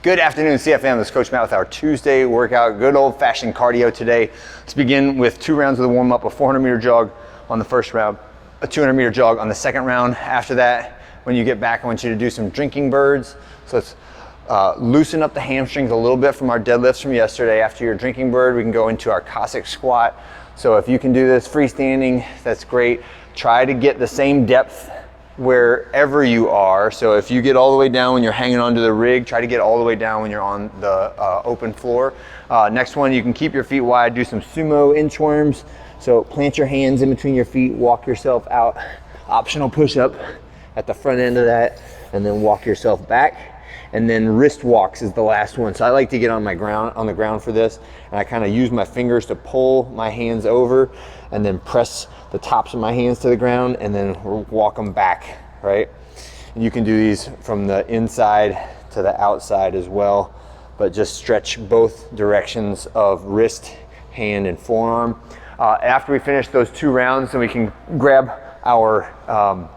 Good afternoon, CFM. This is Coach Matt with our Tuesday workout. Good old-fashioned cardio today. Let's begin with 2 rounds of the warm-up, a 400-meter jog on the first round, a 200-meter jog on the second round. After that, when you get back, I want you to do some drinking birds. So let's loosen up the hamstrings a little bit from our deadlifts from yesterday. After your drinking bird, we can go into our Cossack squat. So if you can do this freestanding, that's great. Try to get the same depth wherever you are. So if you get all the way down when you're hanging onto the rig, try to get all the way down when you're on the open floor. Next one, you can keep your feet wide, do some sumo inchworms. So plant your hands in between your feet, walk yourself out. Optional push-up at the front end of that, and then walk yourself back. And then wrist walks is the last one. So I like to get on the ground for this, and I kind of use my fingers to pull my hands over and then press the tops of my hands to the ground and then walk them back, right? And you can do these from the inside to the outside as well, but just stretch both directions of wrist, hand, and forearm. After we finish those 2 rounds, then we can grab our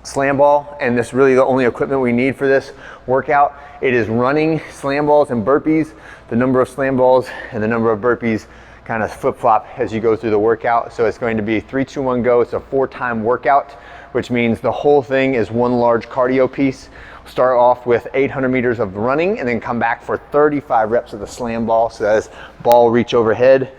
slam ball, and this is really the only equipment we need for this workout. It is running slam balls and burpees. The number of slam balls and the number of burpees kind of flip-flop as you go through the workout. So it's going to be 3, 2, 1, go. It's a 4-time workout, which means the whole thing is one large cardio piece. Start off with 800 meters of running and then come back for 35 reps of the slam ball. So that is ball reach overhead,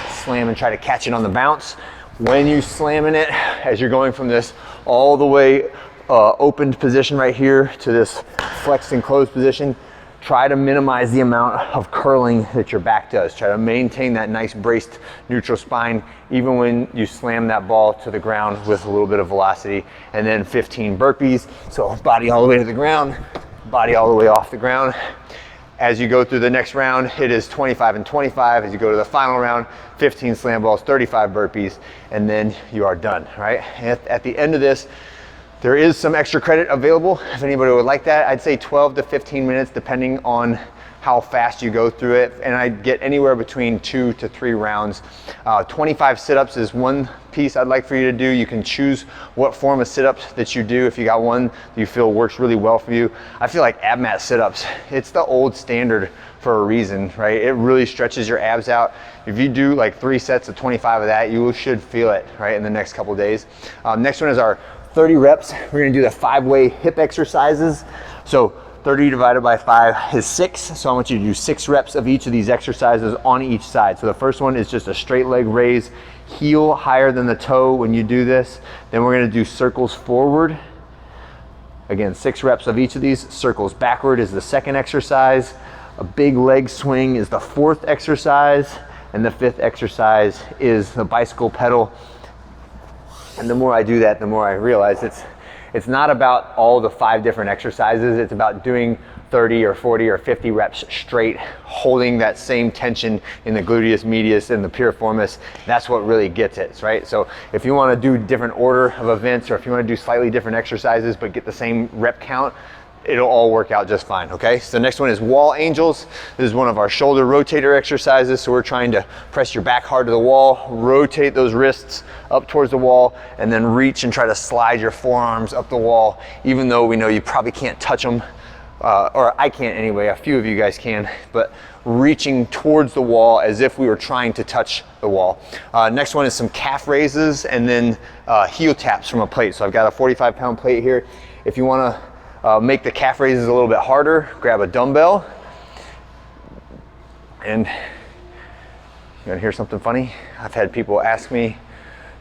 slam and try to catch it on the bounce. When you slamming it, as you're going from this all the way opened position right here to this flexed and closed position, try to minimize the amount of curling that your back does. Try to maintain that nice braced neutral spine even when you slam that ball to the ground with a little bit of velocity. And then 15 burpees. So body all the way to the ground, body all the way off the ground. As you go through the next round, it is 25 and 25. As you go to the final round, 15 slam balls, 35 burpees, and then you are done, right? At the end of this, there is some extra credit available if anybody would like that. I'd say 12 to 15 minutes depending on how fast you go through it, and I'd get anywhere between 2 to 3 rounds. 25 sit-ups is one piece I'd like for you to do. You can choose what form of sit-ups that you do if you got one that you feel works really well for you. I feel like ab mat sit-ups, it's the old standard for a reason, right? It really stretches your abs out. If you do like 3 sets of 25 of that, you should feel it, right, in the next couple days. Next one is our 30 reps. We're gonna do the 5-way hip exercises. So 30 divided by 5 is 6. So I want you to do 6 reps of each of these exercises on each side. So the first one is just a straight leg raise, heel higher than the toe when you do this. Then we're gonna do circles forward. Again, 6 reps of each of these. Circles backward is the second exercise. A big leg swing is the 4th exercise. And the 5th exercise is the bicycle pedal. And the more I do that, the more I realize it's not about all the 5 different exercises. It's about doing 30 or 40 or 50 reps straight, holding that same tension in the gluteus medius and the piriformis. That's what really gets it, right? So if you want to do different order of events, or if you want to do slightly different exercises but get the same rep count, it'll all work out just fine, okay? So the next one is wall angels. This is one of our shoulder rotator exercises. So we're trying to press your back hard to the wall, rotate those wrists up towards the wall, and then reach and try to slide your forearms up the wall, even though we know you probably can't touch them, or I can't anyway, a few of you guys can, but reaching towards the wall as if we were trying to touch the wall. Next one is some calf raises and then heel taps from a plate. So I've got a 45-pound plate here. If you wanna make the calf raises a little bit harder, grab a dumbbell. And you wanna hear something funny? I've had people ask me,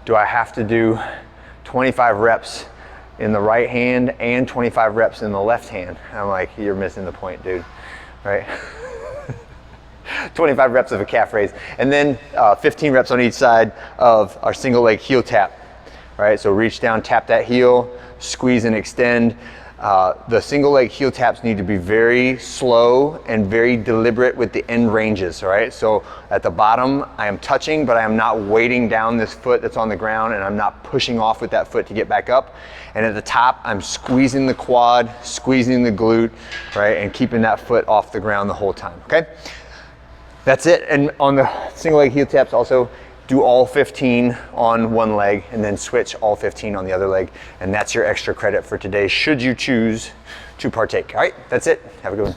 do I have to do 25 reps in the right hand and 25 reps in the left hand? And I'm like, you're missing the point, dude, right? 25 reps of a calf raise. And then 15 reps on each side of our single leg heel tap, right? So reach down, tap that heel, squeeze and extend. The single leg heel taps need to be very slow and very deliberate with the end ranges, all right? So at the bottom, I am touching, but I am not weighting down this foot that's on the ground, and I'm not pushing off with that foot to get back up. And at the top, I'm squeezing the quad, squeezing the glute, right? And keeping that foot off the ground the whole time, okay? That's it. And on the single leg heel taps also, do all 15 on one leg and then switch all 15 on the other leg. And that's your extra credit for today, should you choose to partake. All right, that's it. Have a good one.